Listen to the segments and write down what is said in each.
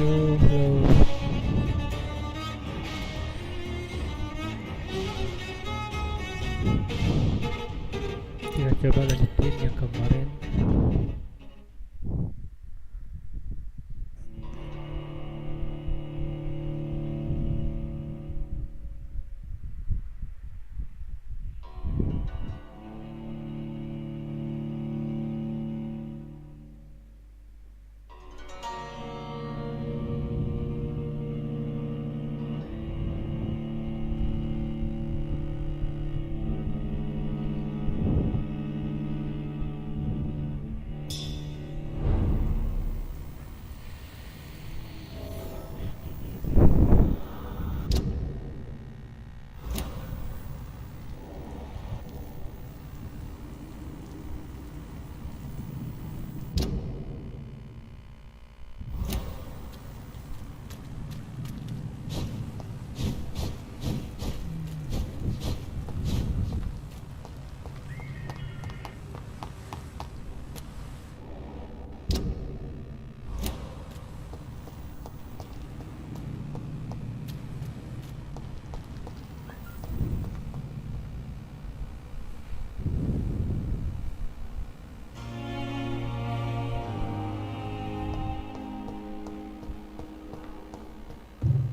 Yo, hello. Kita coba lanjutin yang kemarin.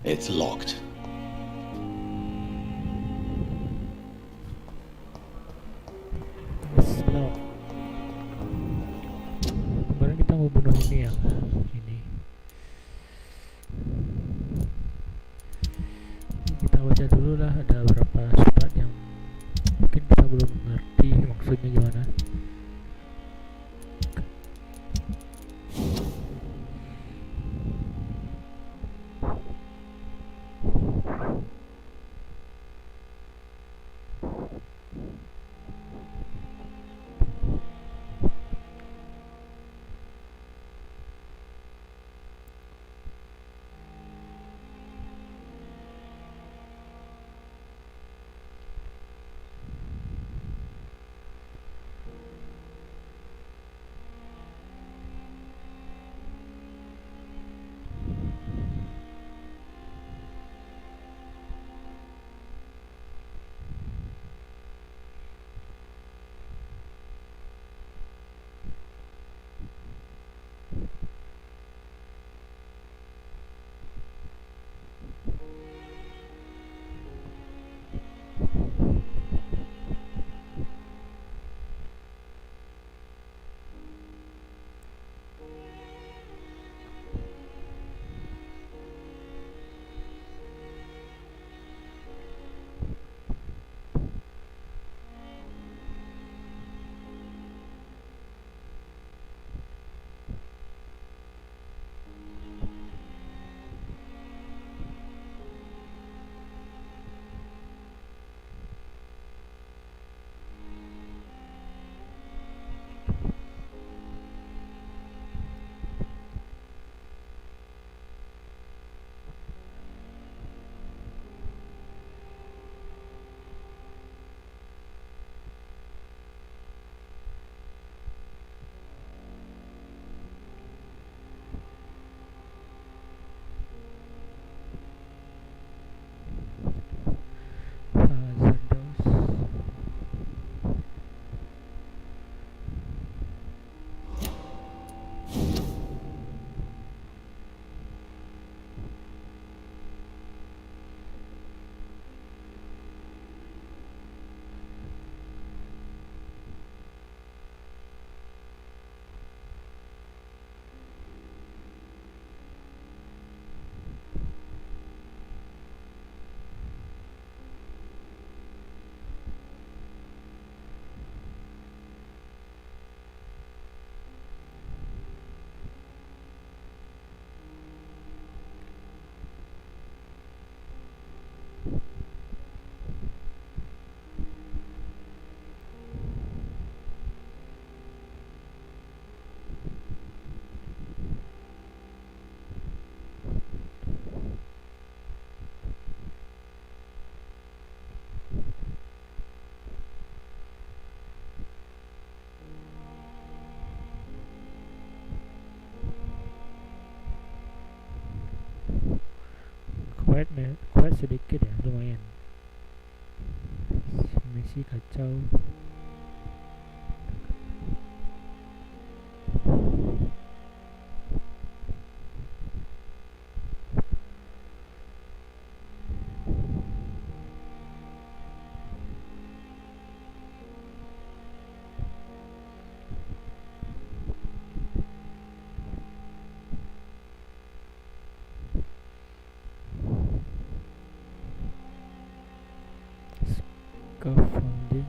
It's locked. Slow. Kemarin kita mau bunuh ini ya. Ini. Kita baca dulu lah, ada beberapa sifat yang mungkin kita belum ngerti maksudnya gimana. sedikit ya, lumayan. Messi kacau. Scaffolding.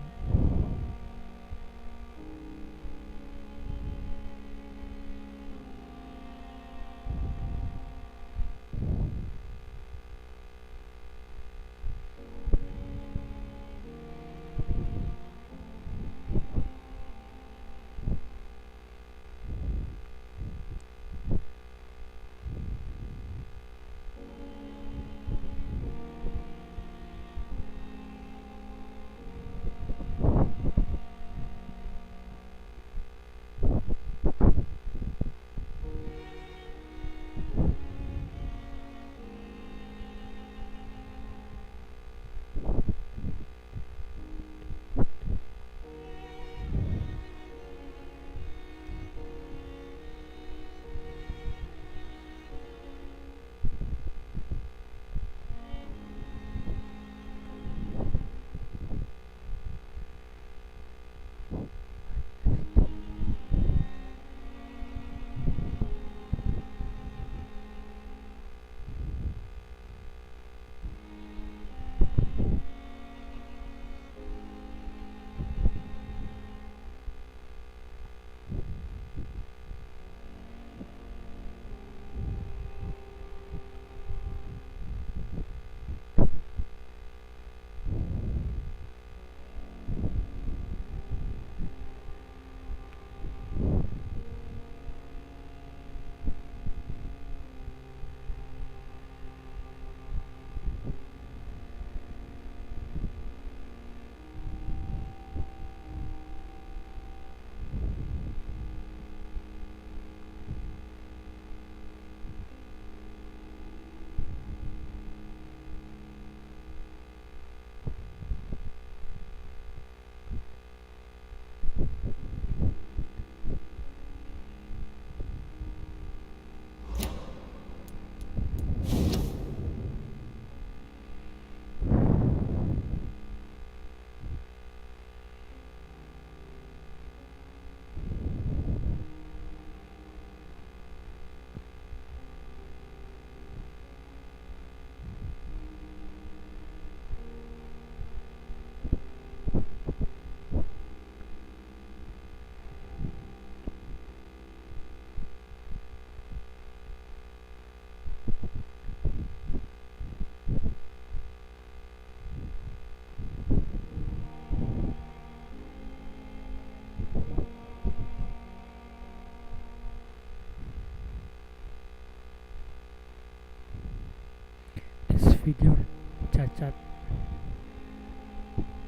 Figure cacat.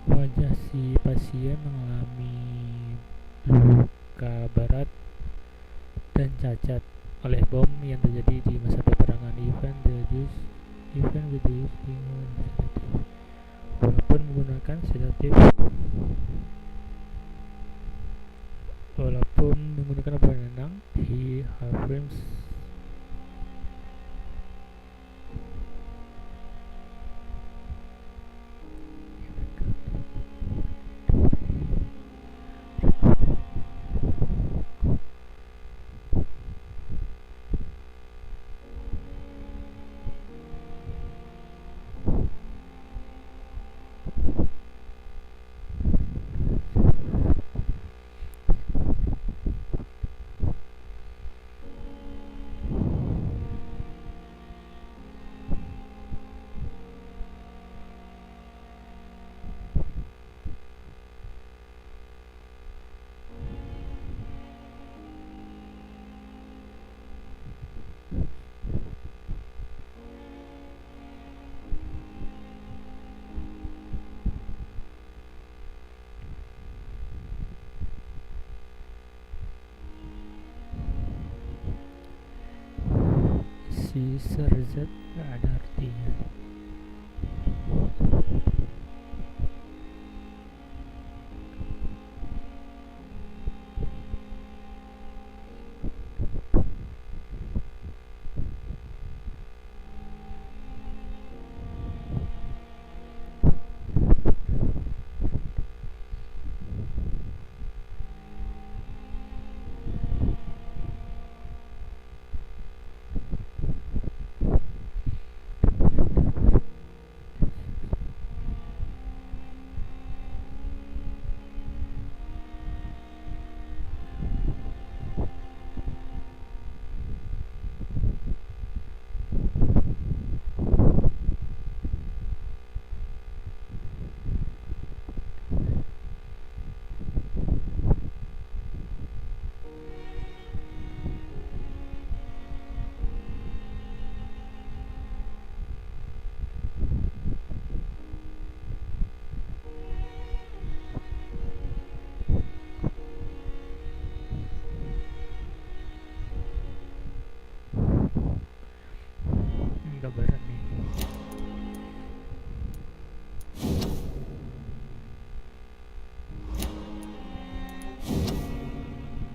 Wajah si pasien mengalami luka berat dan cacat oleh bom yang terjadi di masa peperangan. Walaupun menggunakan sedatif, walaupun menggunakan obat penenang, he affirms si serzat gak ada artinya.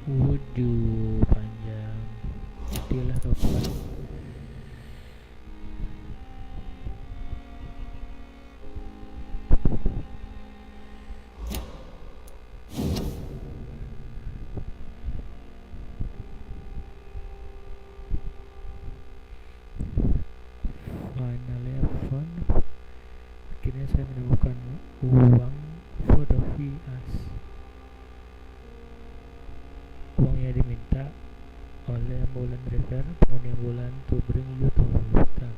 Waduh, panjang. Jadilah kapan. Finally fun. Akhirnya saya menemukan uang fotografi as. Uangnya diminta oleh ambulan driver, penghuni ambulan to bring you to hospital.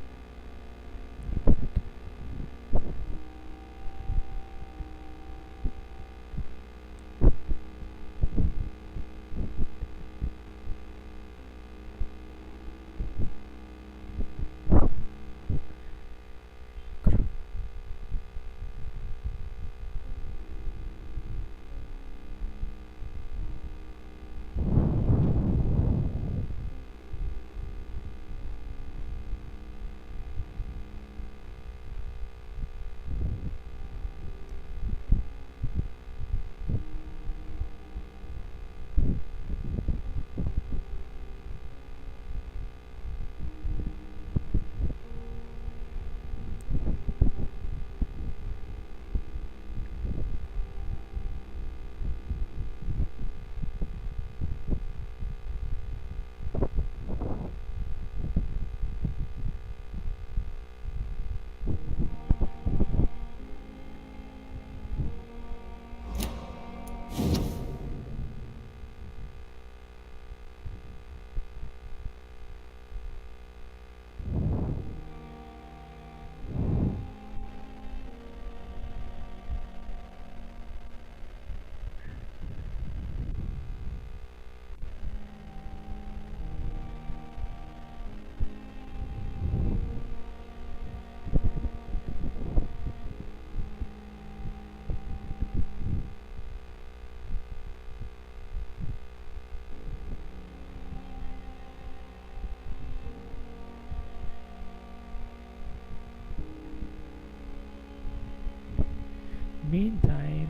Meantime,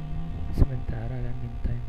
sementara kan meantime.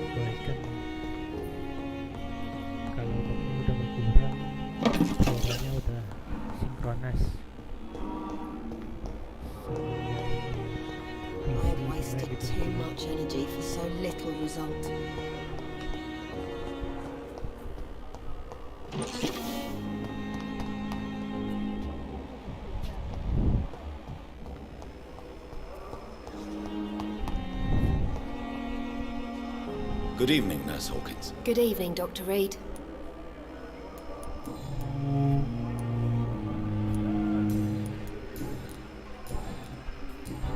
perbaikan. Kalau ini udah berkurang, suaranya udah sinkronis sama yang ini I've PC wasted gitu. too much energy for so little result. Good evening, Nurse Hawkins. Good evening, Dr. Reed.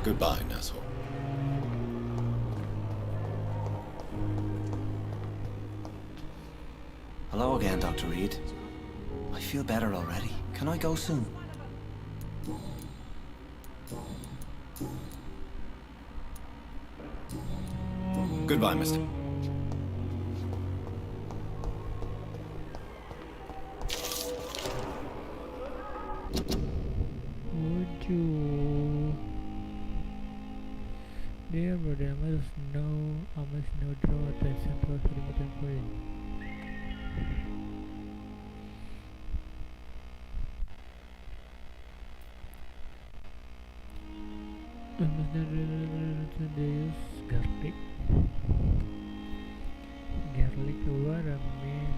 Goodbye, Nurse Hawkins. Hello again, Dr. Reed. I feel better already. Can I go soon? Goodbye, Mr. Would you? Dear brother, I must now draw attention to a very important point. I must now use garlic. Garlic what I mean.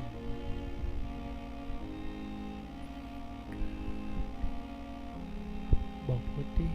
Bawang putih.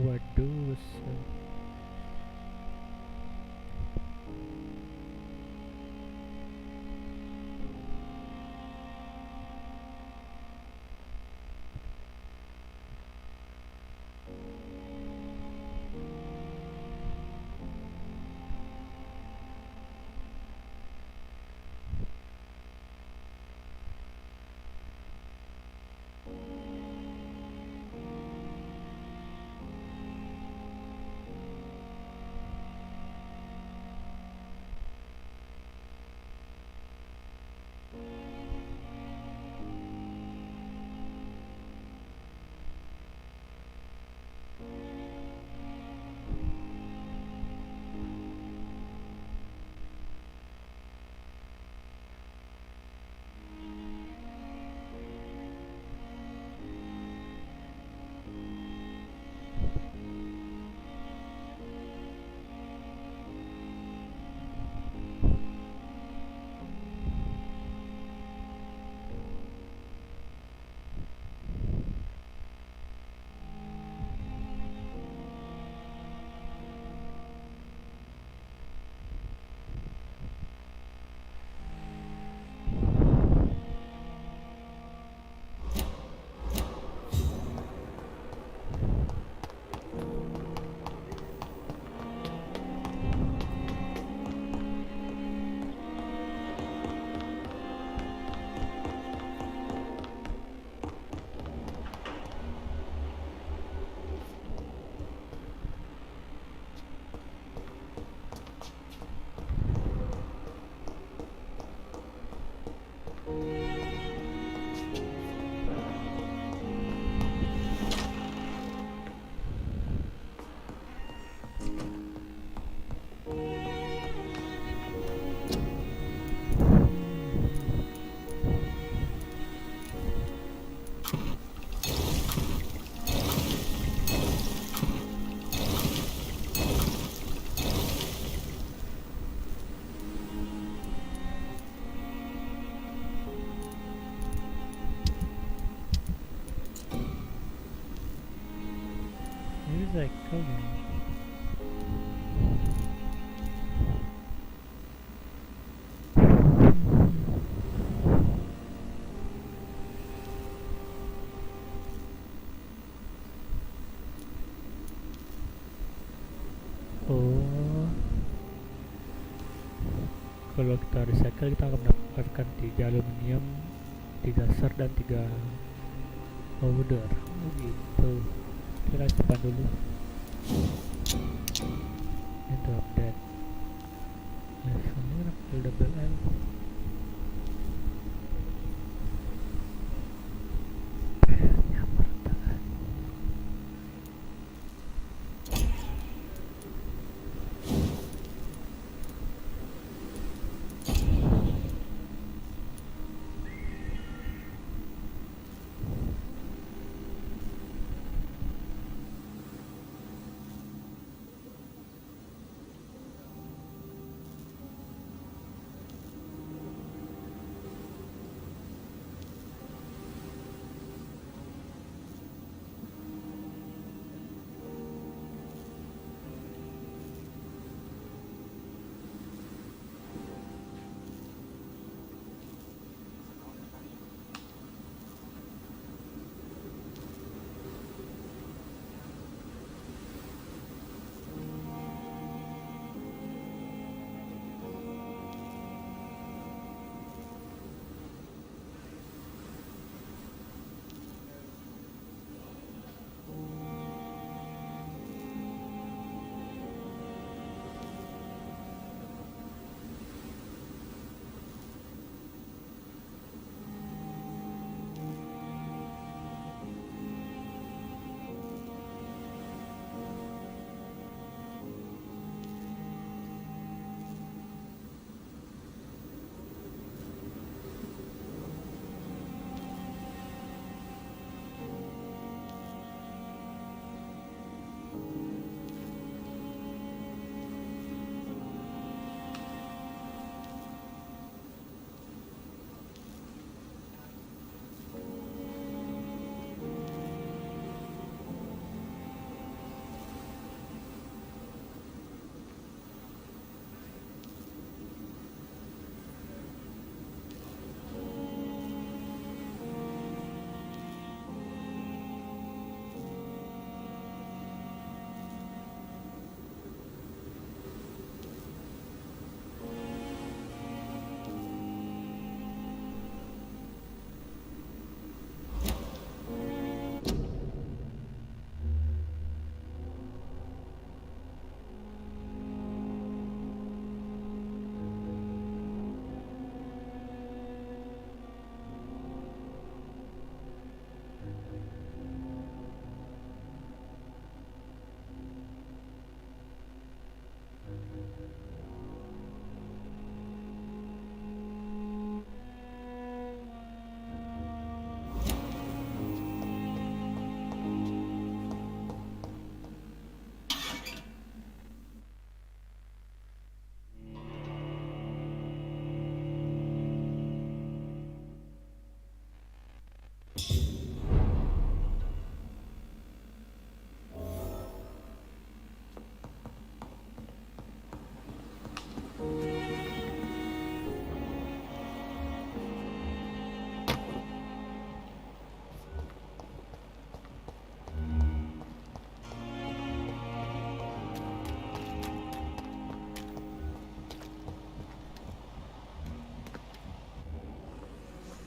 Waduh, cycle. Oh, kalau kita recycle kita akan mendapatkan 3 aluminium, 3 ser dan 3 powder. Oh gitu. Kita simpan dulu. Itu update. Levelnya double L.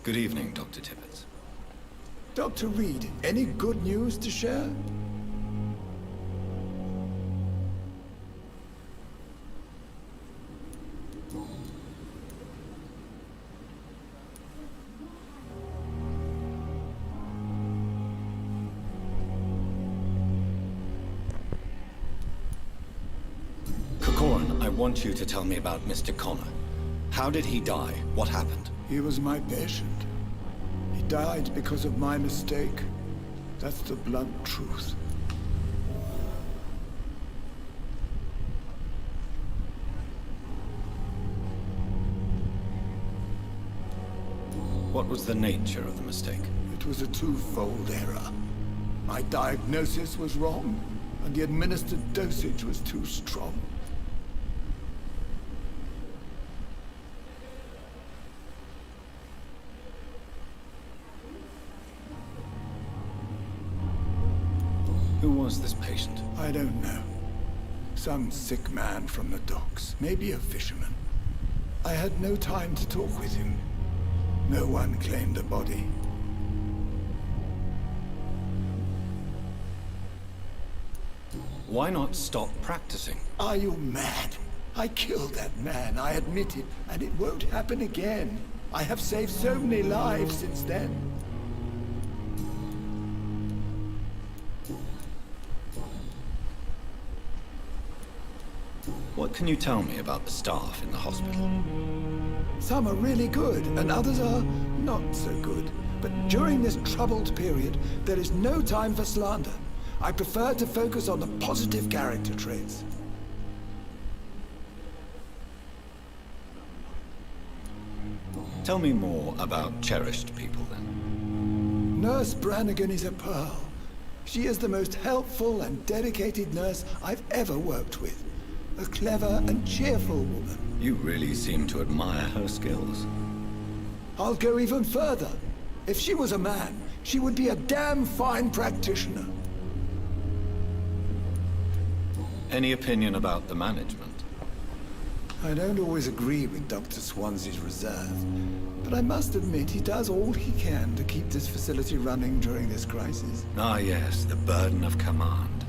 Good evening, Dr. Tibbets. Dr. Reed, any good news to share? Corcoran, I want you to tell me about Mr. Connor. How did he die? What happened? He was my patient. He died because of my mistake. That's the blunt truth. What was the nature of the mistake? It was a twofold error. My diagnosis was wrong, and the administered dosage was too strong. Who was this patient? I don't know. Some sick man from the docks, maybe a fisherman. I had no time to talk with him. No one claimed the body. Why not stop practicing? Are you mad? I killed that man, I admit it, and it won't happen again. I have saved so many lives since then. What can you tell me about the staff in the hospital? Some are really good, and others are not so good. But during this troubled period, there is no time for slander. I prefer to focus on the positive character traits. Tell me more about cherished people, then. Nurse Brannigan is a pearl. She is the most helpful and dedicated nurse I've ever worked with. A clever and cheerful woman. You really seem to admire her skills. I'll go even further. If she was a man, she would be a damn fine practitioner. Any opinion about the management? I don't always agree with Dr. Swansea's reserve, but I must admit he does all he can to keep this facility running during this crisis. Ah yes, the burden of command.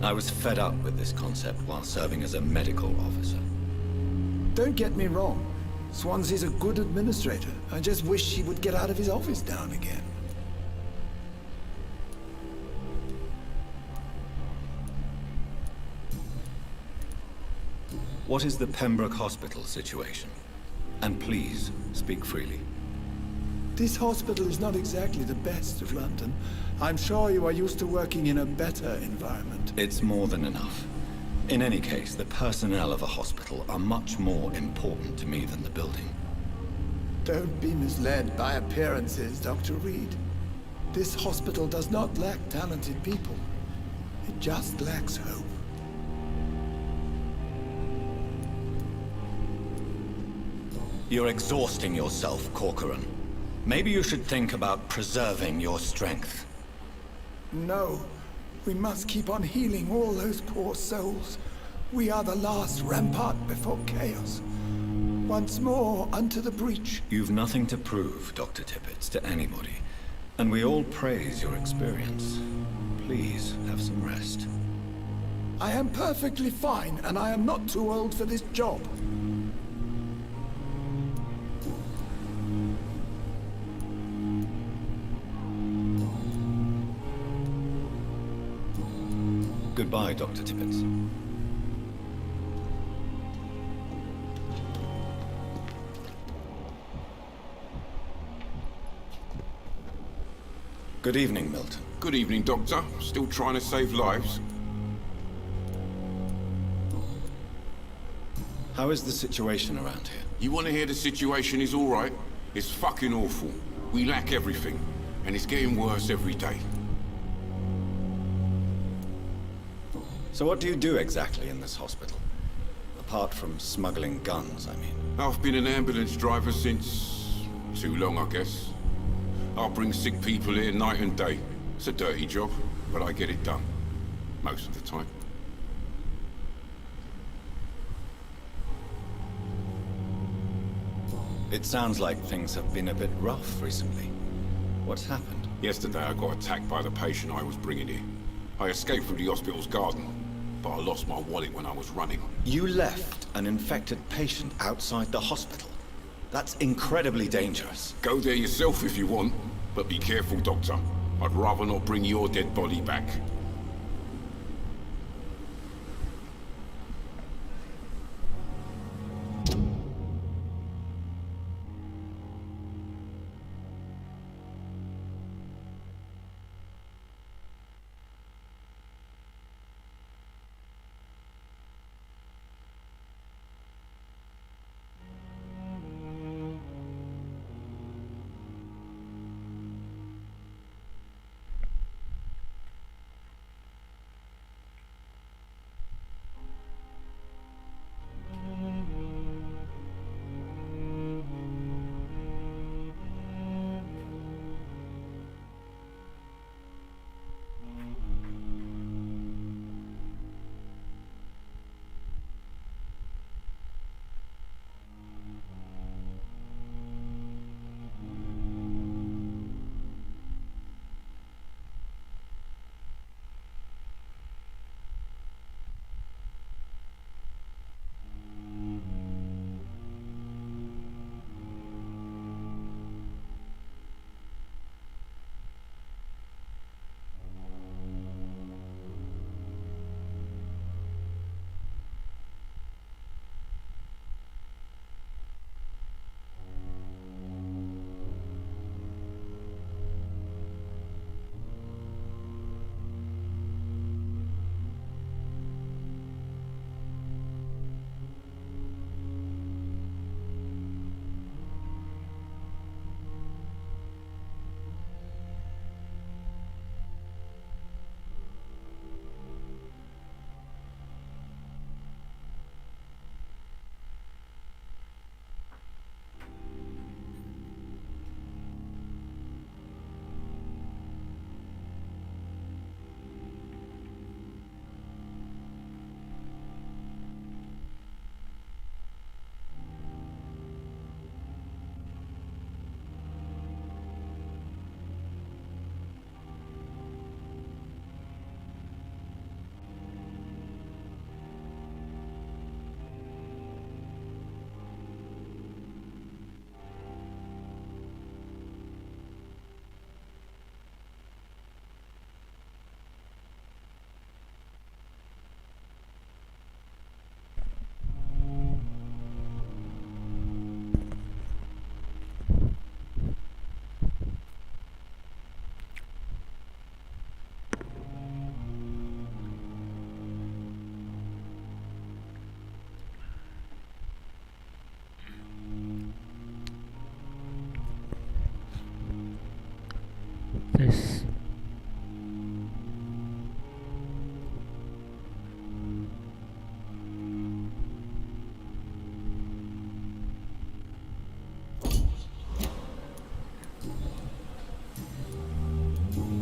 I was fed up with this concept while serving as a medical officer. Don't get me wrong. Swansea's a good administrator. I just wish he would get out of his office now and again. What is the Pembroke Hospital situation? And please, speak freely. This hospital is not exactly the best of London. I'm sure you are used to working in a better environment. It's more than enough. In any case, the personnel of a hospital are much more important to me than the building. Don't be misled by appearances, Dr. Reed. This hospital does not lack talented people. It just lacks hope. You're exhausting yourself, Corcoran. Maybe you should think about preserving your strength. No. We must keep on healing all those poor souls. We are the last rampart before chaos. Once more, unto the breach. You've nothing to prove, Dr. Tibbets, to anybody. And we all praise your experience. Please, have some rest. I am perfectly fine, and I am not too old for this job. Goodbye, Dr. Tibbets. Good evening, Milton. Good evening, Doctor. Still trying to save lives? How is the situation around here? You want to hear the situation is all right? It's fucking awful. We lack everything, and it's getting worse every day. So what do you do exactly in this hospital? Apart from smuggling guns, I mean. I've been an ambulance driver since... too long, I guess. I'll bring sick people here night and day. It's a dirty job, but I get it done. Most of the time. It sounds like things have been a bit rough recently. What's happened? Yesterday I got attacked by the patient I was bringing here. I escaped through the hospital's garden, but I lost my wallet when I was running. You left an infected patient outside the hospital. That's incredibly dangerous. Go there yourself if you want, but be careful, Doctor. I'd rather not bring your dead body back. This.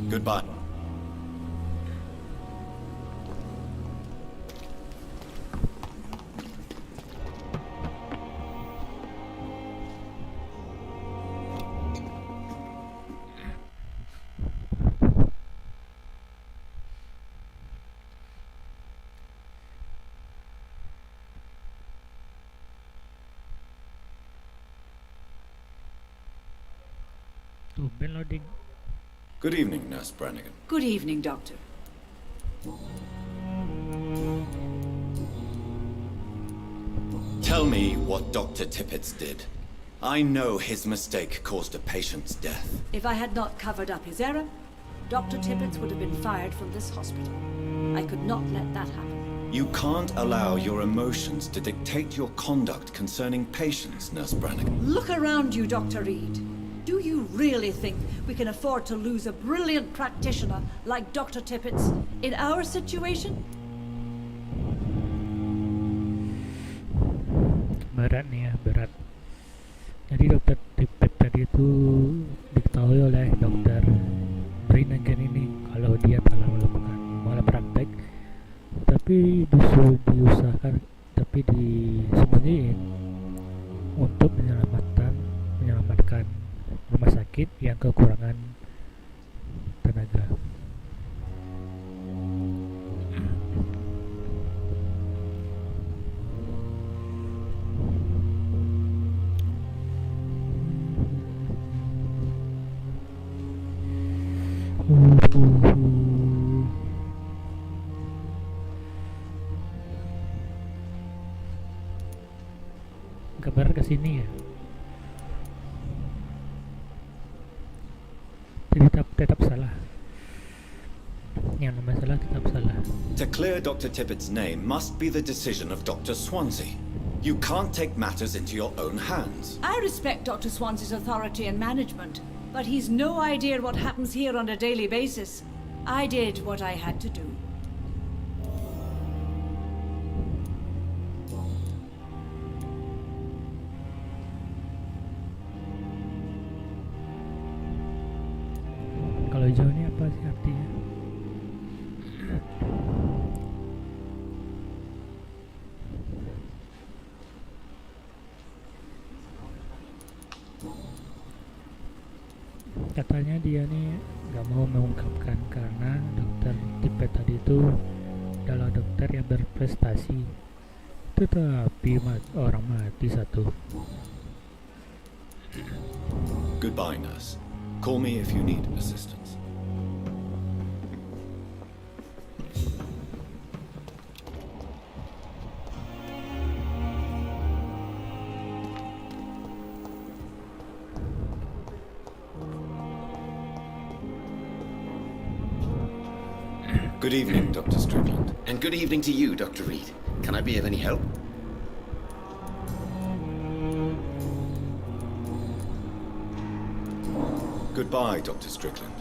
Goodbye. Been loading. Good evening, Nurse Brannigan. Good evening, Doctor. Tell me what Dr. Tippett did. I know his mistake caused a patient's death. If I had not covered up his error, Dr. Tippett would have been fired from this hospital. I could not let that happen. You can't allow your emotions to dictate your conduct concerning patients, Nurse Brannigan. Look around you, Dr. Reed. Do you really think we can afford to lose a brilliant practitioner like Dr. Tippett's in our situation? berat nih ya, berat. Jadi dokter Tippett tadi itu diketahui oleh dokter Brain Again ini kalau dia telah melakukan malah praktek, tapi justru diusahakan, tapi disembunyiin untuk menyelamatkan rumah sakit yang kekurangan tenaga. Gambar kesini ya. Tetap salah. Yang namanya salah tetap salah. To clear Dr. Tippett's name must be the decision of Dr. Swansea. You can't take matters into your own hands. I respect Dr. Swansea's authority and management, but he's no idea what happens here on a daily basis. I did what I had to do. Kalau hijau ini apa sih artinya? Katanya dia nih gak mau mengungkapkan karena dokter Tippett tadi itu adalah dokter yang berprestasi, tetapi orang mati satu. Goodbye, nurse. Call me if you need assistance. Good evening, Dr. Strickland. And good evening to you, Dr. Reed. Can I be of any help? Goodbye, Dr. Strickland.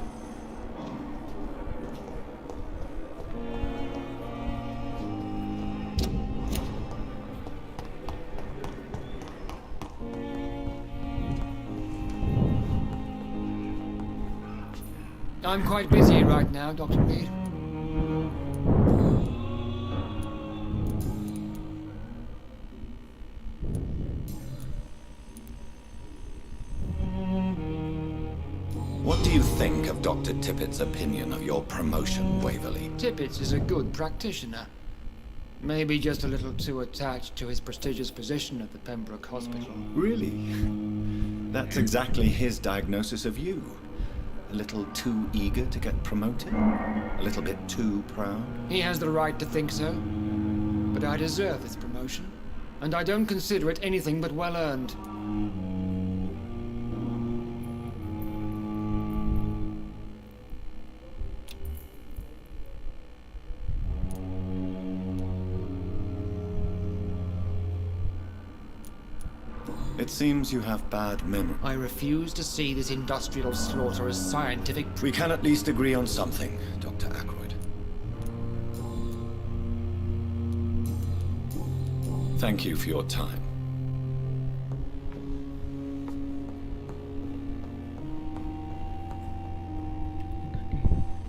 I'm quite busy right now, Dr. Reed. What do you think of Dr. Tippett's opinion of your promotion, Waverley? Tippett is a good practitioner. Maybe just a little too attached to his prestigious position at the Pembroke Hospital. Really? That's exactly his diagnosis of you. A little too eager to get promoted? A little bit too proud? He has the right to think so. But I deserve this promotion. And I don't consider it anything but well earned. It seems you have bad memory. I refuse to see this industrial slaughter as scientific. We can at least agree on something, Dr. Ackroyd. Thank you for your time.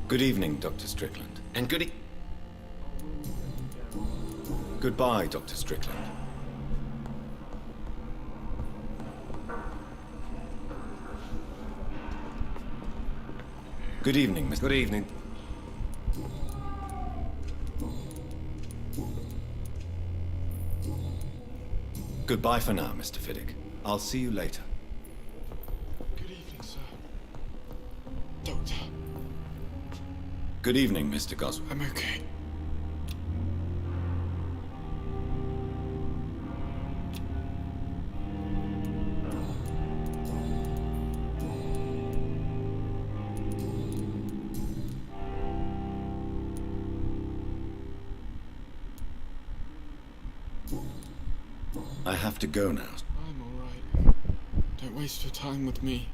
Good evening, Dr. Strickland. And Goodbye, Dr. Strickland. Good evening, Mr. Good evening. Goodbye for now, Mr. Fiddick. I'll see you later. Good evening, sir. Doctor. Good evening, Mr. Goswell. I'm okay. I have to go now. I'm alright. Don't waste your time with me.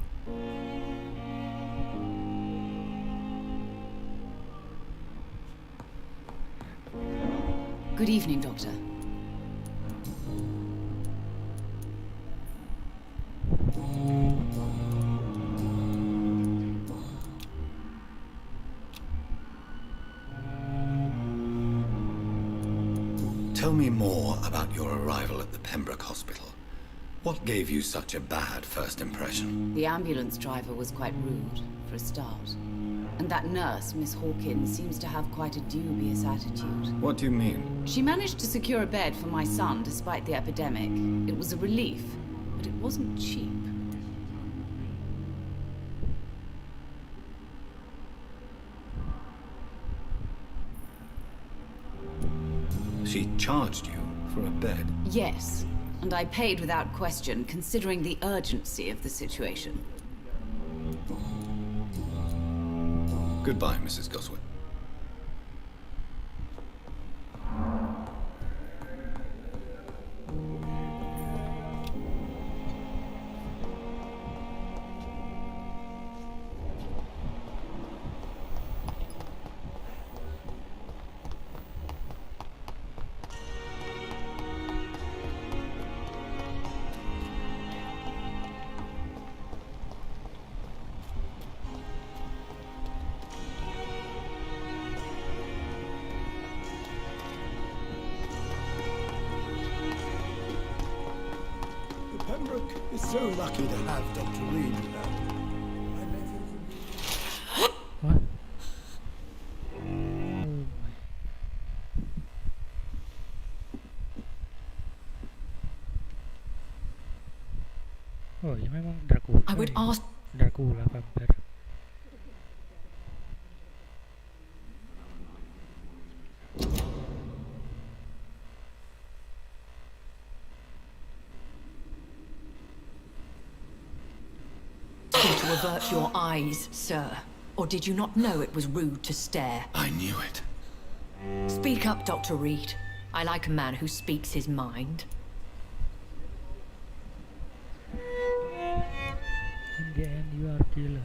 Good evening, Doctor. Tell me more about your arrival at the Pembroke Hospital. What gave you such a bad first impression? The ambulance driver was quite rude, for a start. And that nurse, Miss Hawkins, seems to have quite a dubious attitude. What do you mean? She managed to secure a bed for my son despite the epidemic. It was a relief, but it wasn't cheap. She charged you for a bed? Yes, and I paid without question, considering the urgency of the situation. Goodbye, Mrs. Goswin. Pembroke is so lucky to have Dr. Reed around. What? Oh ya memang Dracula. I would ask Dracula vampir. you to avert your eyes, sir. Or did you not know it was rude to stare? I knew it. Speak up, Dr. Reed. I like a man who speaks his mind. In the end, you are killer.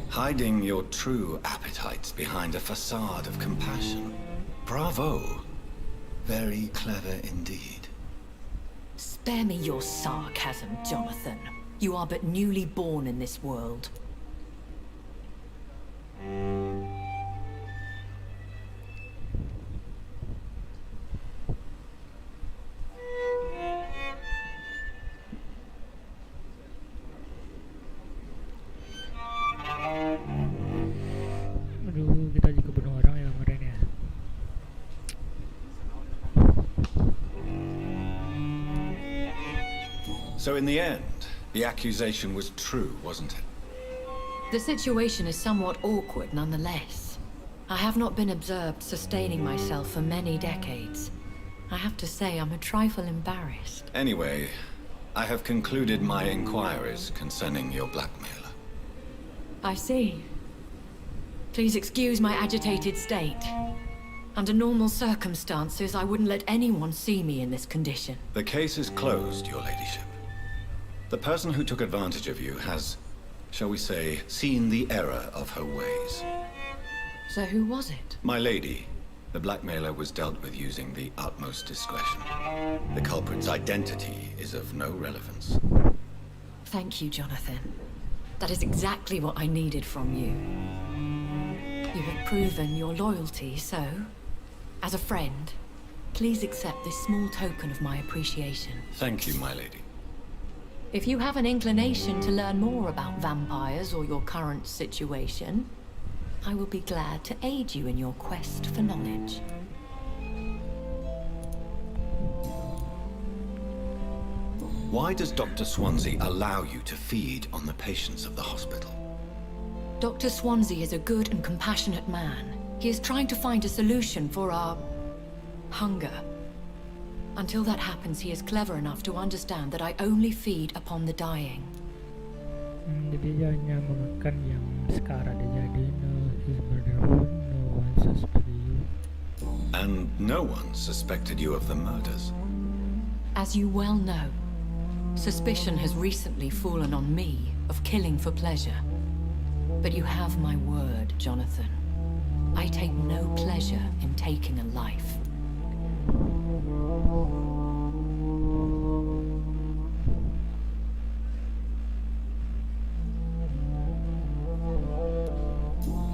Hiding your true appetites behind a facade of compassion. Bravo. Very clever indeed. Spare me your sarcasm, Jonathan. You are but newly born in this world. Aduh, kita juga bunuh orang ya kemarin ya. So in the end, the accusation was true, wasn't it? The situation is somewhat awkward nonetheless. I have not been observed sustaining myself for many decades. I have to say I'm a trifle embarrassed. Anyway, I have concluded my inquiries concerning your blackmailer. I see. Please excuse my agitated state. Under normal circumstances, I wouldn't let anyone see me in this condition. The case is closed, your ladyship. The person who took advantage of you has, shall we say, seen the error of her ways. So who was it? My lady, the blackmailer was dealt with using the utmost discretion. The culprit's identity is of no relevance. Thank you, Jonathan. That is exactly what I needed from you. You have proven your loyalty, so, as a friend, please accept this small token of my appreciation. Thank you, my lady. If you have an inclination to learn more about vampires or your current situation, I will be glad to aid you in your quest for knowledge. Why does Dr. Swansea allow you to feed on the patients of the hospital? Dr. Swansea is a good and compassionate man. He is trying to find a solution for our hunger. Until that happens, he is clever enough to understand that I only feed upon the dying. Jadi dia hanya memakan yang sekarang dia jadi his murderer. No one suspected you. And no one suspected you of the murders. As you well know, Suspicion has recently fallen on me of killing for pleasure. But you have my word, Jonathan. I take no pleasure in taking a life.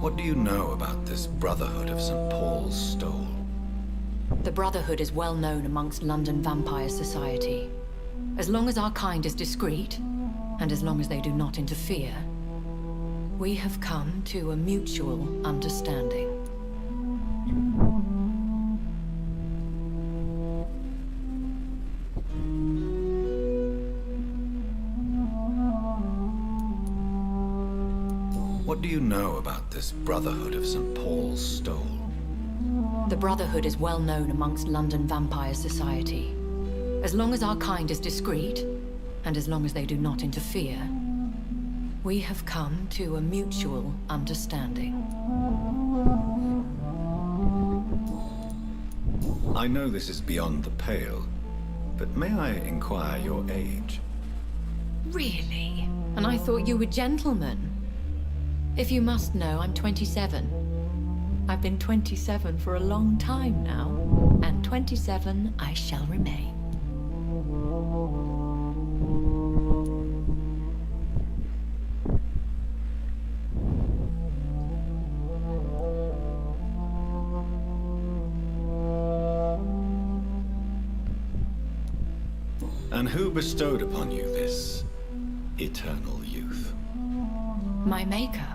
What do you know about this Brotherhood of St. Paul's Stole? The Brotherhood is well known amongst London vampire society. As long as our kind is discreet, and as long as they do not interfere, we have come to a mutual understanding. What do you know about this Brotherhood of St. Paul's Stole? The Brotherhood is well known amongst London vampire society. As long as our kind is discreet, and as long as they do not interfere, we have come to a mutual understanding. I know this is beyond the pale, but may I inquire your age? Really? And I thought you were gentlemen. If you must know, I'm 27. I've been 27 for a long time now, and 27 I shall remain. And who bestowed upon you this eternal youth? My maker.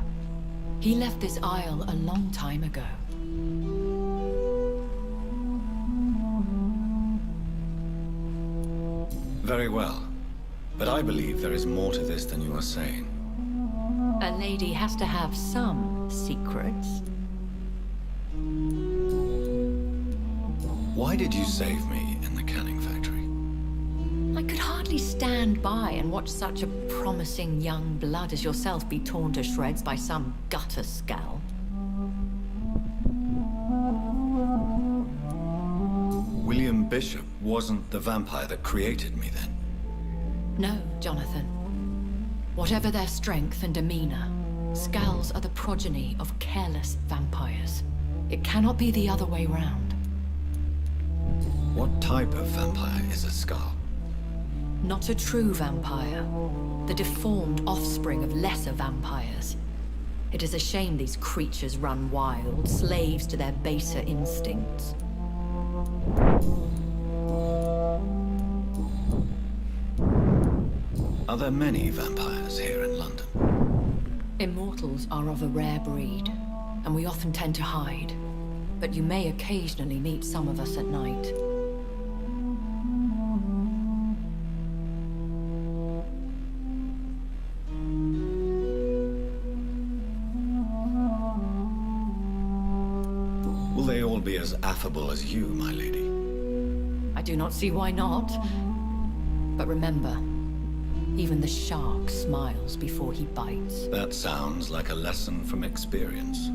He left this isle a long time ago. Very well. But I believe there is more to this than you are saying. A lady has to have some secrets. Why did you save me in the canning factory? I could hardly stand by and watch such a promising young blood as yourself be torn to shreds by some gutter scowl. William Bishop wasn't the vampire that created me then? No, Jonathan. Whatever their strength and demeanor, Skulls are the progeny of careless vampires. It cannot be the other way round. What type of vampire is a Skull? Not a true vampire. The deformed offspring of lesser vampires. It is a shame these creatures run wild, slaves to their baser instincts. Are there many vampires here in London? Immortals are of a rare breed, and we often tend to hide. But you may occasionally meet some of us at night. Will they all be as affable as you, my lady? I do not see why not. But remember, even the shark smiles before he bites. That sounds like a lesson from experience.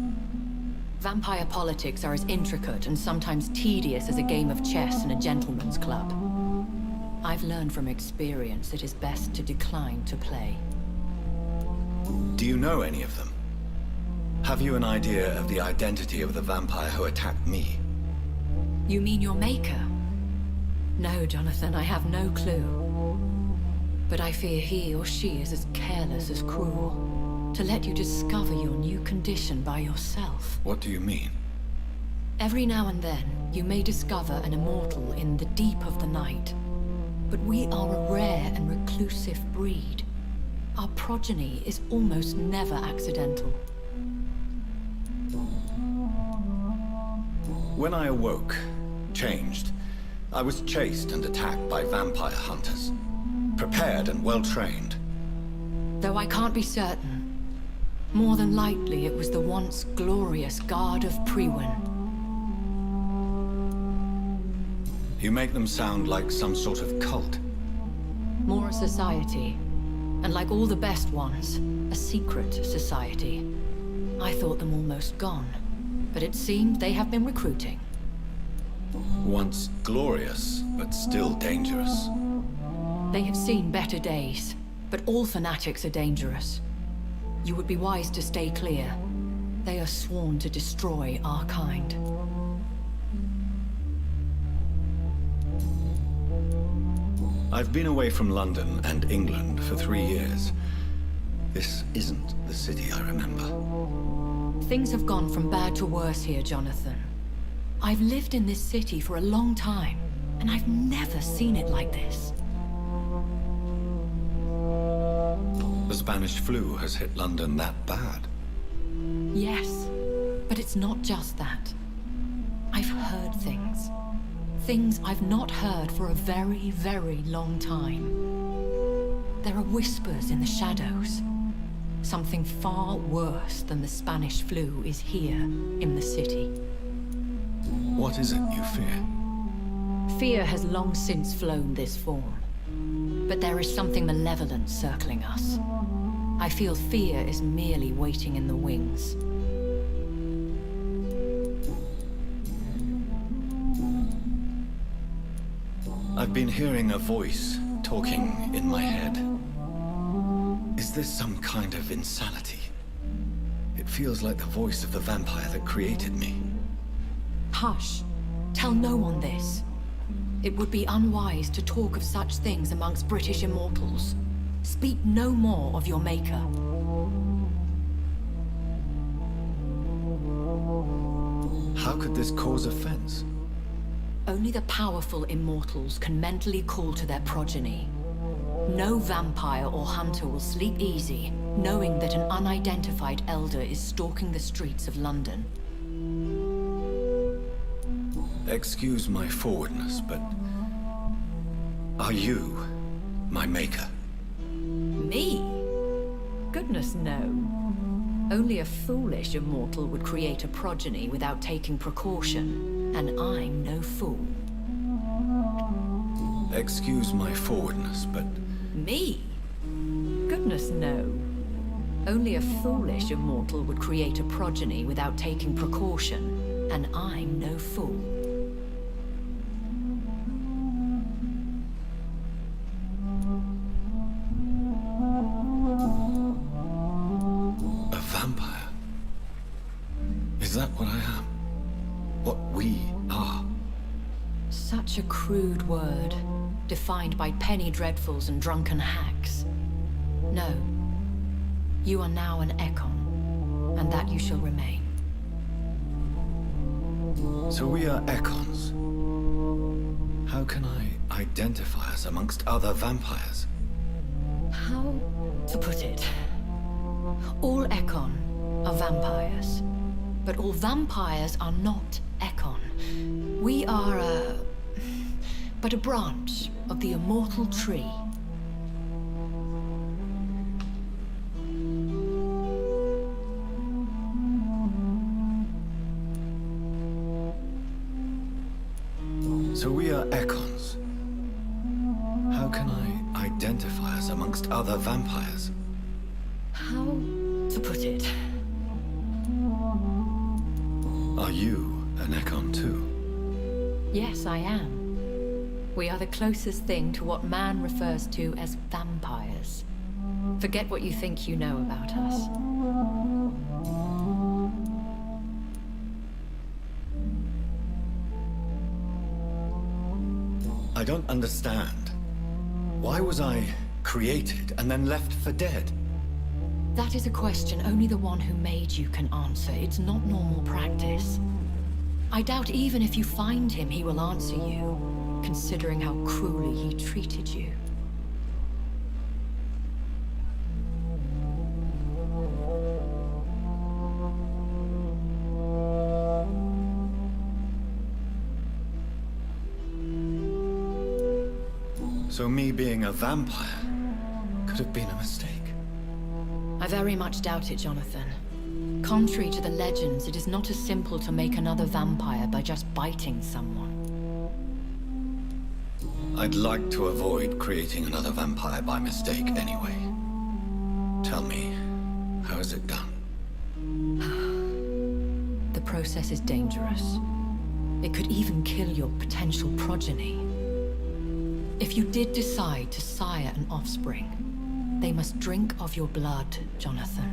Vampire politics are as intricate and sometimes tedious as a game of chess in a gentleman's club. I've learned from experience it is best to decline to play. Do you know any of them? Have you an idea of the identity of the vampire who attacked me? You mean your maker? No, Jonathan, I have no clue. But I fear he or she is as careless as cruel. To let you discover your new condition by yourself. What do you mean? Every now and then, you may discover an immortal in the deep of the night. But we are a rare and reclusive breed. Our progeny is almost never accidental. When I awoke, changed, I was chased and attacked by vampire hunters. Prepared and well-trained. Though I can't be certain, more than likely it was the once glorious Guard of Priwen. You make them sound like some sort of cult. More a society, and like all the best ones, a secret society. I thought them almost gone, but it seemed they have been Once glorious, but still dangerous. They have seen better days, but all fanatics are dangerous. You would be wise to stay clear. They are sworn to destroy our kind. I've been away from London and England for 3 years. This isn't the city I remember. Things have gone from bad to worse here, Jonathan. I've lived in this city for a long time, and I've never seen it like this. The Spanish flu has hit London that bad. Yes, but it's not just that. I've heard things. Things I've not heard for a very, very long time. There are whispers in the shadows. Something far worse than the Spanish flu is here in the city. What is it you fear? Fear has long since flown this form. But there is something malevolent circling us. I feel fear is merely waiting in the wings. I've been hearing a voice talking in my head. Is this some kind of insanity? It feels like the voice of the vampire that created me. Hush. Tell no one this. It would be unwise to talk of such things amongst British immortals. Speak no more of your maker. How could this cause offense? Only the powerful immortals can mentally call to their progeny. No vampire or hunter will sleep easy, knowing that an unidentified elder is stalking the streets of London. Excuse my forwardness, but are you my maker? Me? Goodness, no. Only a foolish immortal would create a progeny without taking precaution, and I'm no fool. Excuse my forwardness, but... Me? Goodness, no. Only a foolish immortal would create a progeny without taking precaution, and I'm no fool. A vampire? Is that what I am? What we are? Such a crude word, defined by penny dreadfuls and drunken hacks. No. You are now an Ekon, and that you shall remain. So we are Ekons. How can I identify us amongst other vampires? How to put it? All Ekon are vampires, but all vampires are not Ekon. We are but a branch of the immortal tree. So we are Ekons. How can I identify us amongst other vampires? How to put it? Are you an Ekon too? Yes, I am. We are the closest thing to what man refers to as vampires. Forget what you think you know about us. I don't understand. Why was I created and then left for dead? That is a question only the one who made you can answer. It's not normal practice. I doubt even if you find him, he will answer you, considering how cruelly he treated you. So me being a vampire could have been a mistake. I very much doubt it, Jonathan. Contrary to the legends, it is not as simple to make another vampire by just biting someone. I'd like to avoid creating another vampire by mistake anyway. Tell me, how is it done? The process is dangerous. It could even kill your potential progeny. If you did decide to sire an offspring, they must drink of your blood, Jonathan.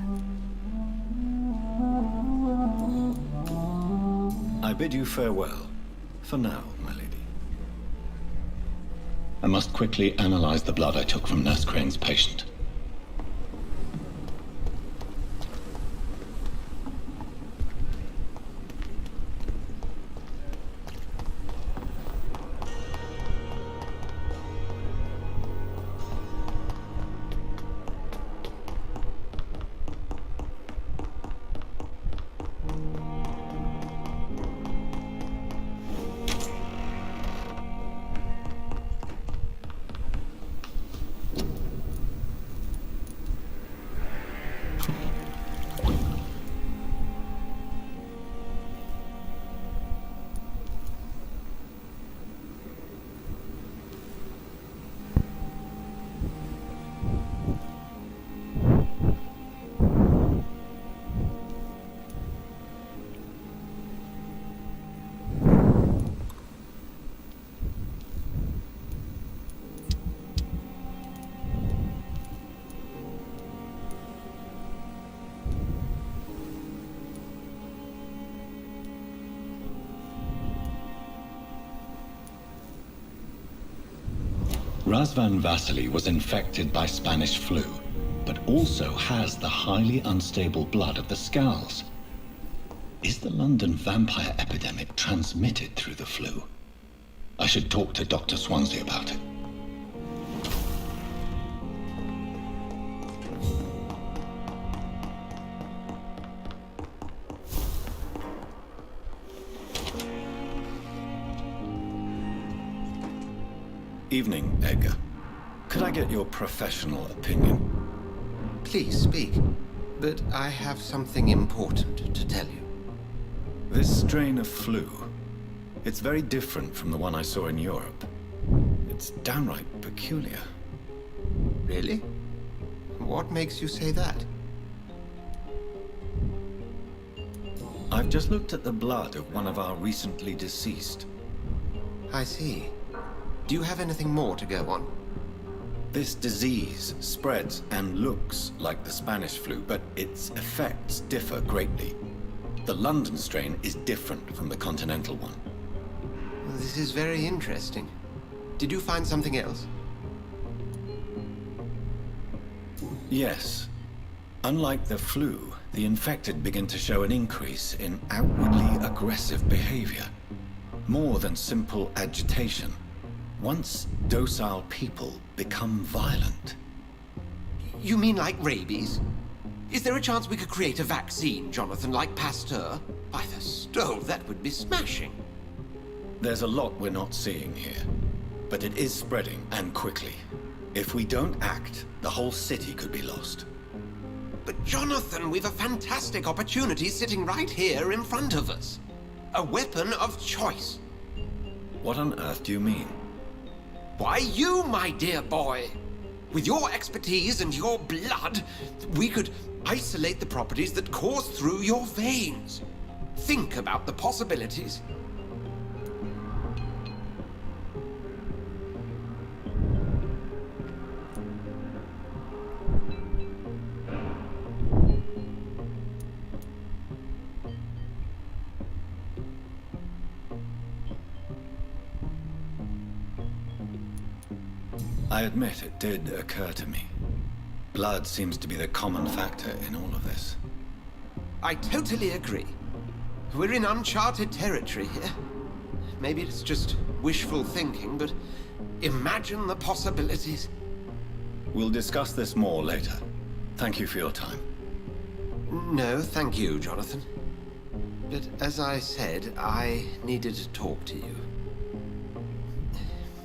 I bid you farewell. For now, my lady. I must quickly analyze the blood I took from Nurse Crane's patient. Razvan Vasily was infected by Spanish flu, but also has the highly unstable blood of the Scowls. Is the London vampire epidemic transmitted through the flu? I should talk to Dr. Swansea about it. Evening, Edgar. Could I get your professional opinion? Please speak, but I have something important to tell you. This strain of flu, it's very different from the one I saw in Europe. It's downright peculiar. Really? What makes you say that? I've just looked at the blood of one of our recently deceased. I see. Do you have anything more to go on? This disease spreads and looks like the Spanish flu, but its effects differ greatly. The London strain is different from the continental one. This is very interesting. Did you find something else? Yes. Unlike the flu, the infected begin to show an increase in outwardly aggressive behavior. More than simple agitation. Once docile people become violent. You mean like rabies? Is there a chance we could create a vaccine, Jonathan, like Pasteur? By the stove, that would be smashing. There's a lot we're not seeing here, but it is spreading, and quickly. If we don't act, the whole city could be lost. But Jonathan, we've a fantastic opportunity sitting right here in front of us. A weapon of choice. What on earth do you mean? Why, you, my dear boy. With your expertise and your blood, we could isolate the properties that course through your veins. Think about the possibilities. I admit it did occur to me. Blood seems to be the common factor in all of this. I totally agree. We're in uncharted territory here. Maybe it's just wishful thinking, but imagine the possibilities. We'll discuss this more later. Thank you for your time. No, thank you, Jonathan. But as I said, I needed to talk to you.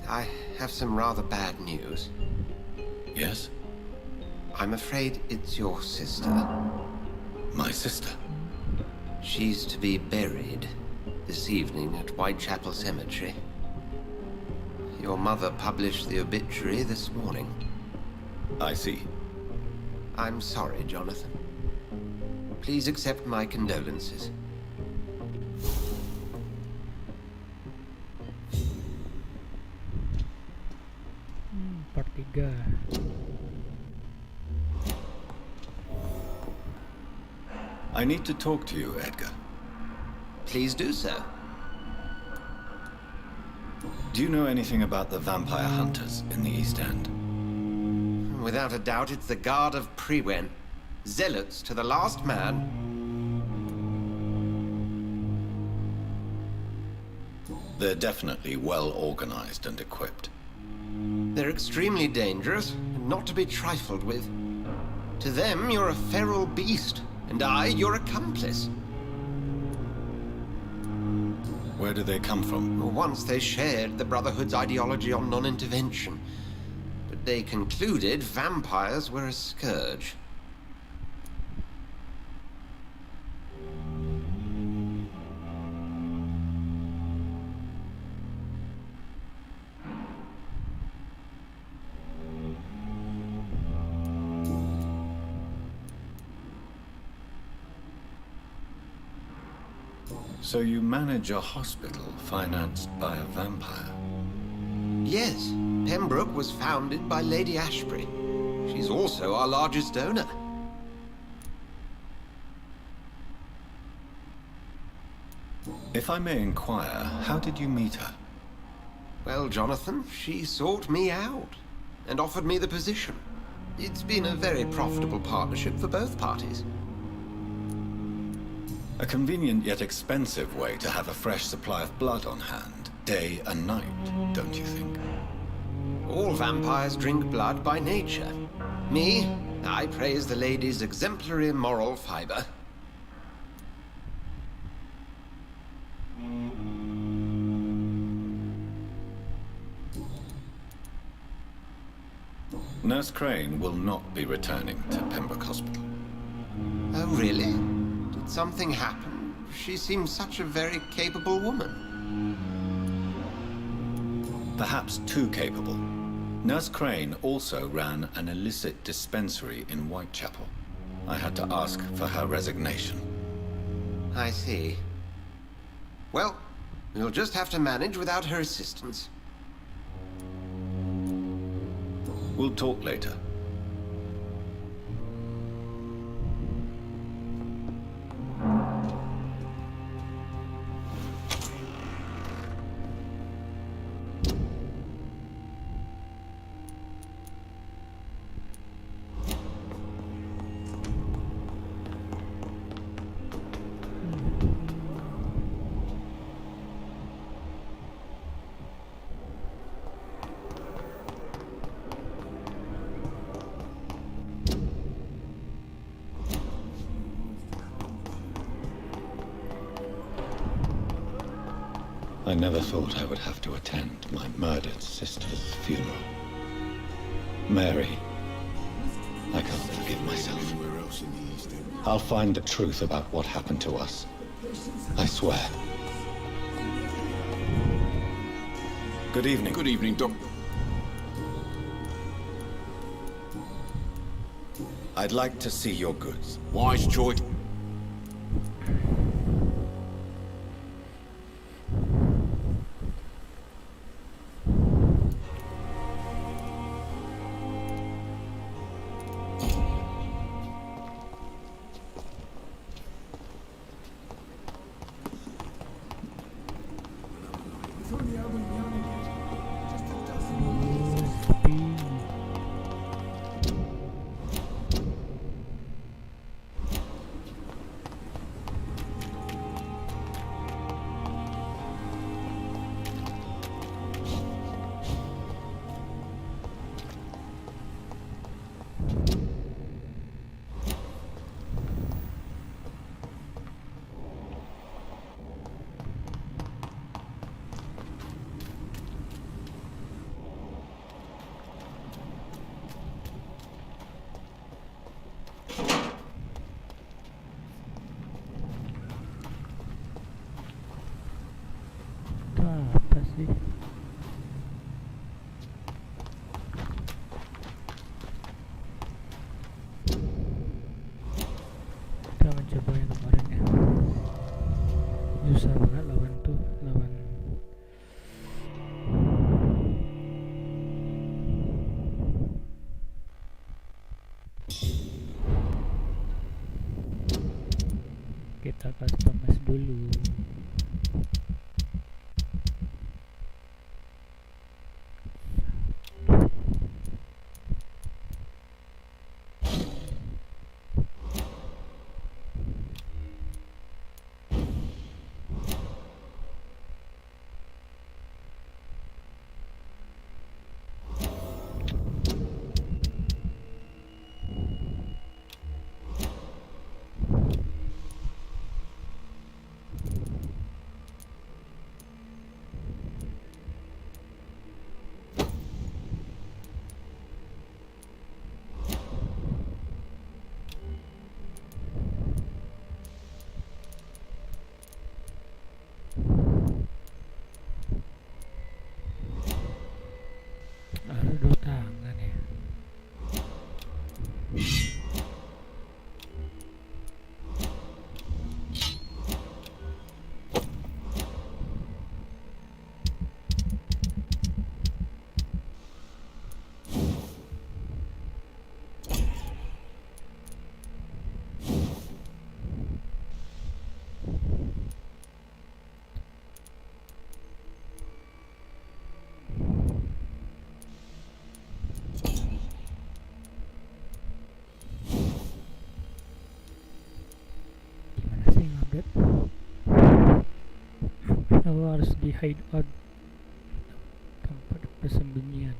I have some rather bad news. Yes? I'm afraid it's your sister. My sister? She's to be buried this evening at Whitechapel Cemetery. Your mother published the obituary this morning. I see. I'm sorry, Jonathan. Please accept my condolences. ketiga. I need to talk to you, Edgar. Please do so. Do you know anything about the vampire hunters in the East End? Without a doubt, it's the Guard of Prewen. Zealots to the last man. They're definitely well organized and equipped. They're extremely dangerous and not to be trifled with. To them, you're a feral beast, and I, your accomplice. Where do they come from? Once they shared the Brotherhood's ideology on non-intervention, but they concluded vampires were a scourge. So you manage a hospital financed by a vampire? Yes, Pembroke was founded by Lady Ashbury. She's also our largest donor. If I may inquire, how did you meet her? Well, Jonathan, she sought me out and offered me the position. It's been a very profitable partnership for both parties. A convenient yet expensive way to have a fresh supply of blood on hand, day and night, don't you think? All vampires drink blood by nature. Me, I praise the lady's exemplary moral fiber. Nurse Crane will not be returning to Pembroke Hospital. Oh, really? Did something happen? She seems such a very capable woman. Perhaps too capable. Nurse Crane also ran an illicit dispensary in Whitechapel. I had to ask for her resignation. I see. Well, we'll just have to manage without her assistance. We'll talk later. I never thought I would have to attend my murdered sister's funeral. Mary, I can't forgive myself. I'll find the truth about what happened to us. I swear. Good evening. Good evening, Doc. I'd like to see your goods. Wise choice. Apa sih? Kita mencoba yang kemarin ya. Susah banget lawan Kita customize dulu. Ada 2 tangan ya. Gimana sih ngupdate? Aku harus di hideout, tempat persembunyian.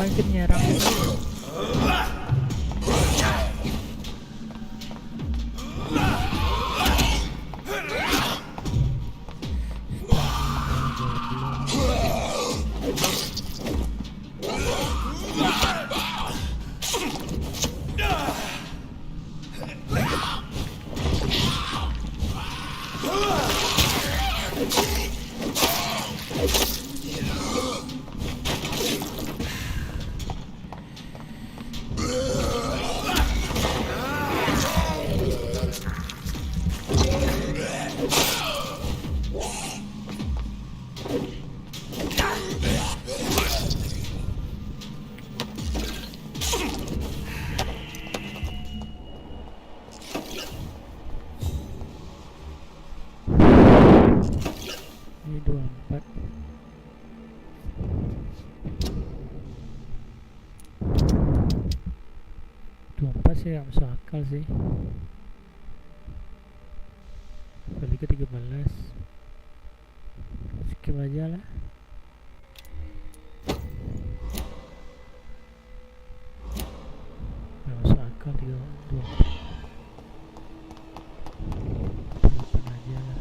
Makin nyerang. Empat sih gak masuk akal sih. Kali ke 13. Skip aja lah. Gak masuk akal 24. 8 aja lah.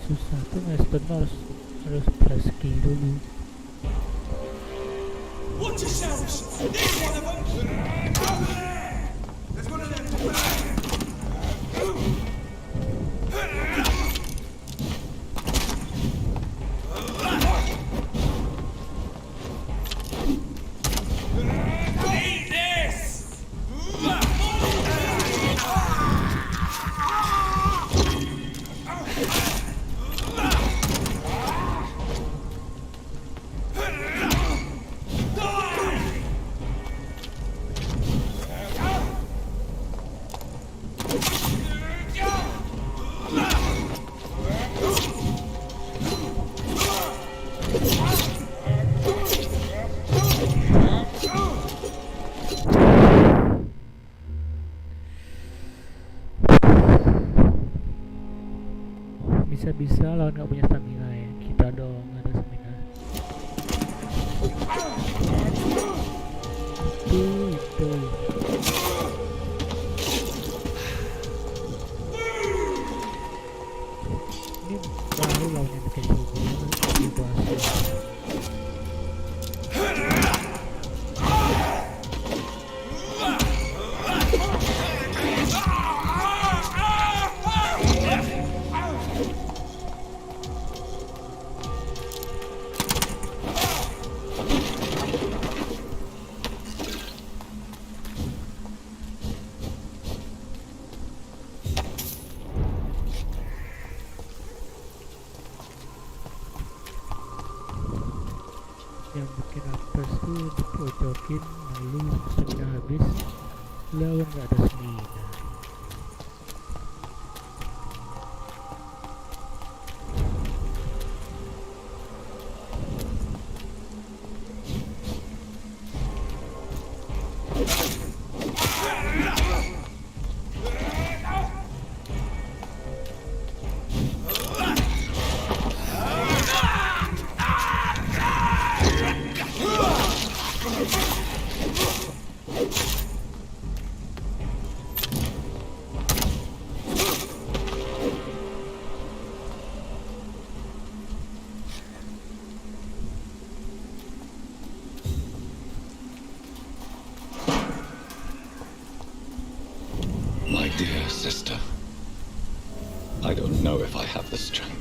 Susah tuh ngespen harus press key dulu. Watch yourselves! There's one of them! Over there! There's one of them! Eat this! Bisa lawan nggak punya stamina ya. Kita dong ada stamina. Itu. Ini baru lawannya kayak gini. Yang bikin apes tuh dipojokin lalu stamina habis lalu nggak ada stamina. My dear sister, I don't know if I have the strength.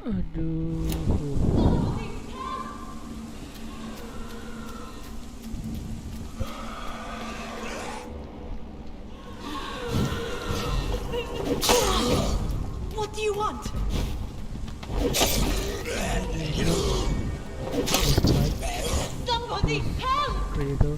Aduh. What do you want? Somebody help! Creator.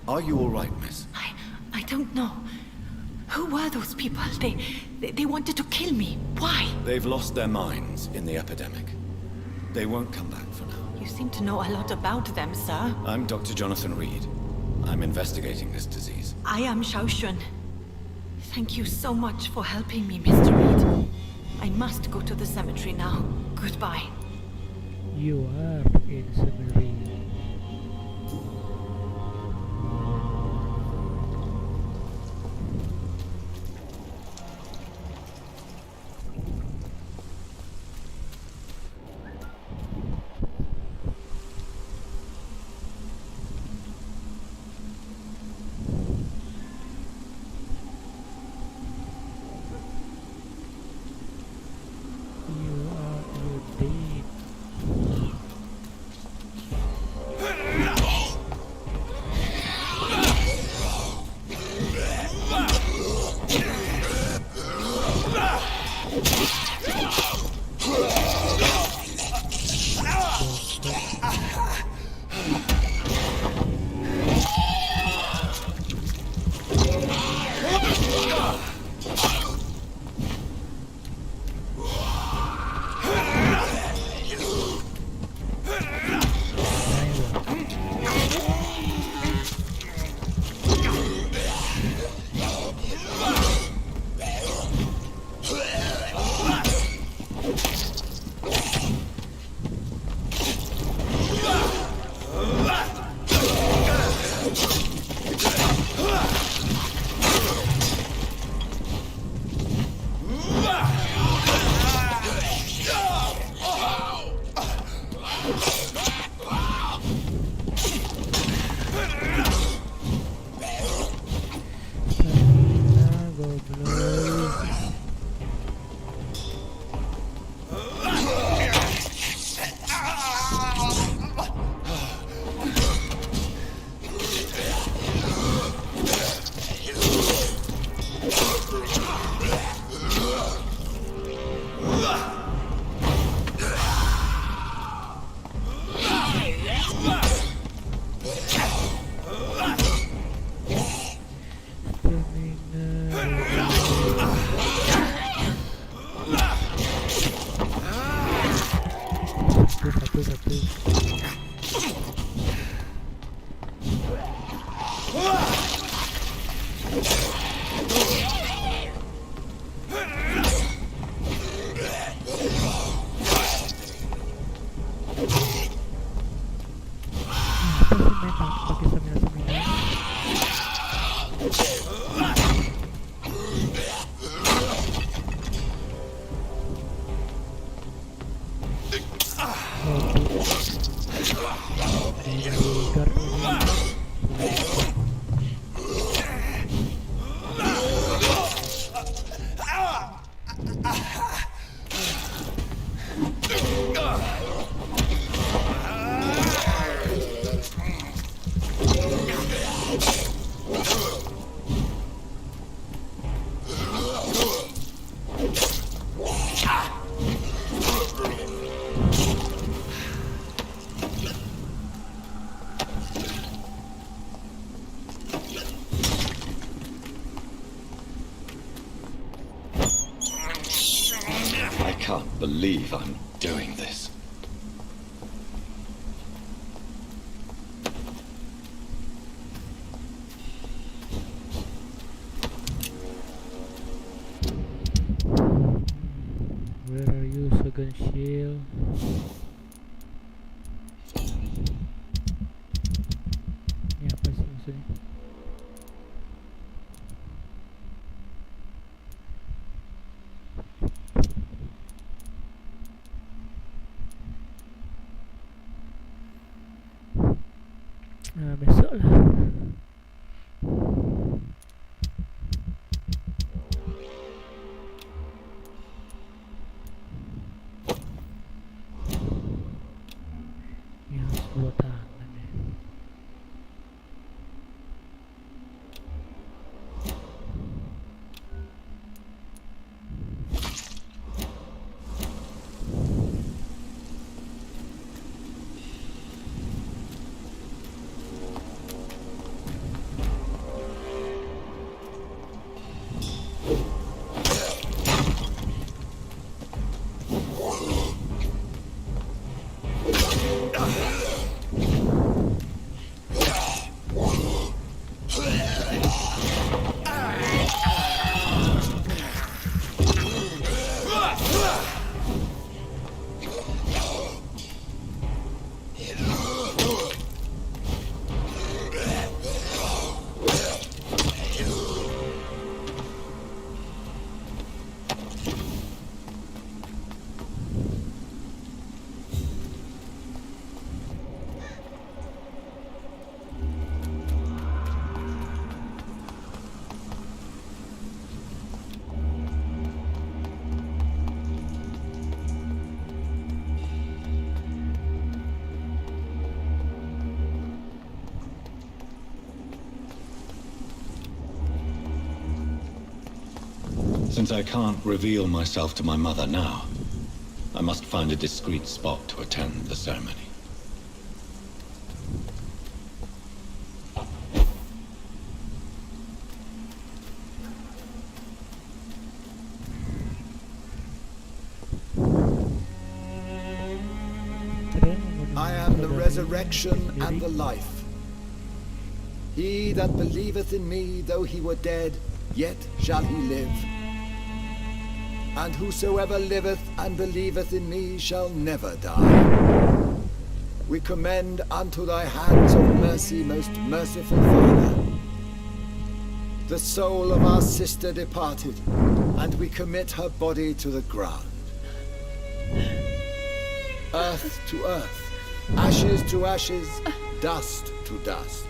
Are you all right, miss? I don't know. Who were those people? They wanted to kill me. Why? They've lost their minds in the epidemic. They won't come back for now. You seem to know a lot about them, sir. I'm Dr. Jonathan Reed. I'm investigating this disease. I am Xiaoxun. Thank you so much for helping me, Mr. Reed. I must go to the cemetery now. Goodbye. You are in cemetery. I can't believe I'm doing this. Where are you, Second Shield? Ini apa sih maksudnya? Nah, besok lah. Ini harus dua tangan ya. Since I can't reveal myself to my mother now, I must find a discreet spot to attend the ceremony. I am the resurrection and the life. He that believeth in me, though he were dead, yet shall he live. And whosoever liveth and believeth in me shall never die. We commend unto thy hands of mercy, most merciful Father, the soul of our sister departed, and we commit her body to the ground. Earth to earth, ashes to ashes, dust to dust.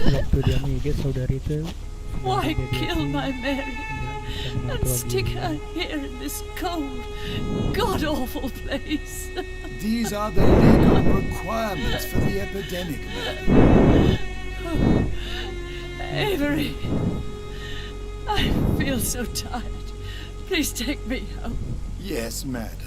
Waktu dia mikir saudari itu Why kill my Mary and stick her here in this cold, god-awful place? These are the legal requirements for the epidemic, madam. Avery, I feel so tired. Please take me home. Yes, madam.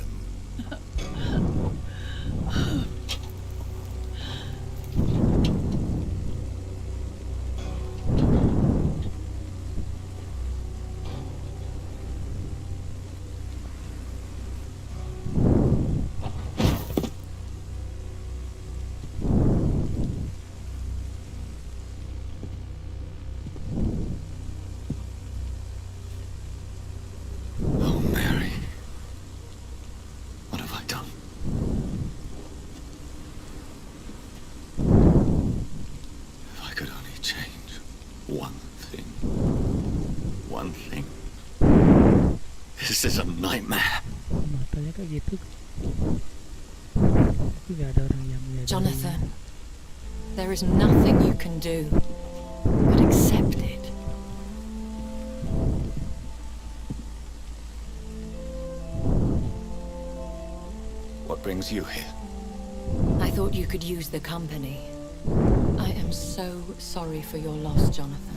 This is a nightmare. Matanya kayak gitu. Tapi gak ada orang yang menyadari. Jonathan, there is nothing you can do but accept it. What brings you here? I thought you could use the company. I am so sorry for your loss, Jonathan.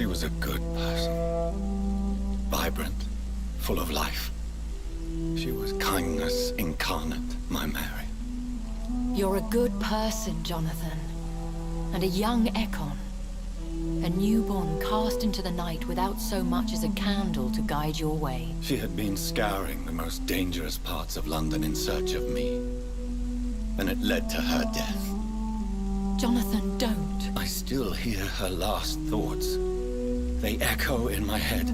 She was a good person. Vibrant, full of life. She was kindness incarnate, my Mary. You're a good person, Jonathan. And a young Ekon. A newborn cast into the night without so much as a candle to guide your way. She had been scouring the most dangerous parts of London in search of me. And it led to her death. Jonathan, don't. I still hear her last thoughts. They echo in my head.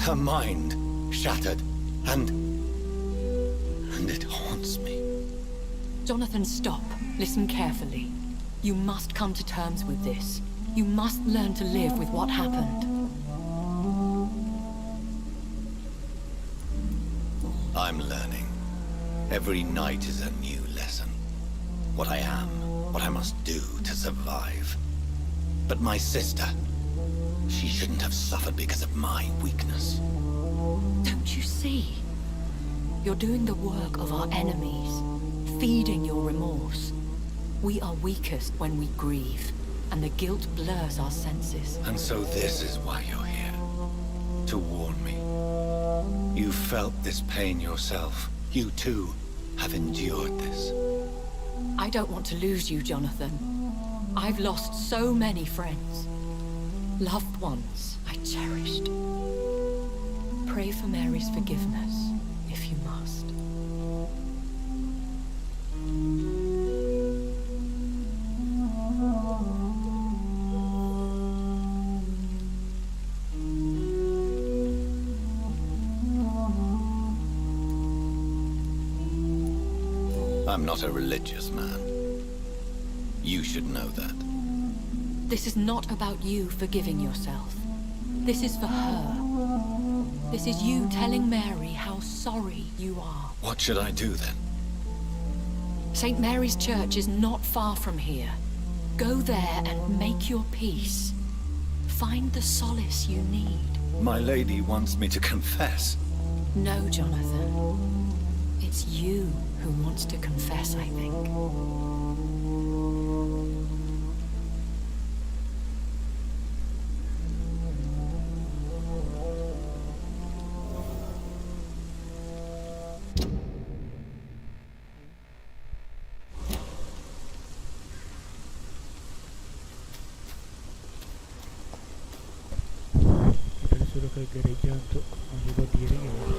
Her mind shattered, and it haunts me. Jonathan, stop. Listen carefully. You must come to terms with this. You must learn to live with what happened. I'm learning. Every night is a new lesson. What I am, what I must do to survive. But my sister, she shouldn't have suffered because of my weakness. Don't you see? You're doing the work of our enemies, feeding your remorse. We are weakest when we grieve, and the guilt blurs our senses. And so this is why you're here. To warn me. You felt this pain yourself. You too have endured this. I don't want to lose you, Jonathan. I've lost so many friends. Loved ones I cherished. Pray for Mary's forgiveness, if you must. I'm not a religious man. You should know that. This is not about you forgiving yourself. This is for her. This is you telling Mary how sorry you are. What should I do then? St. Mary's Church is not far from here. Go there and make your peace. Find the solace you need. My lady wants me to confess. No, Jonathan. It's you who wants to confess, I think. Kita disuruh ke gereja untuk mencoba diri ya.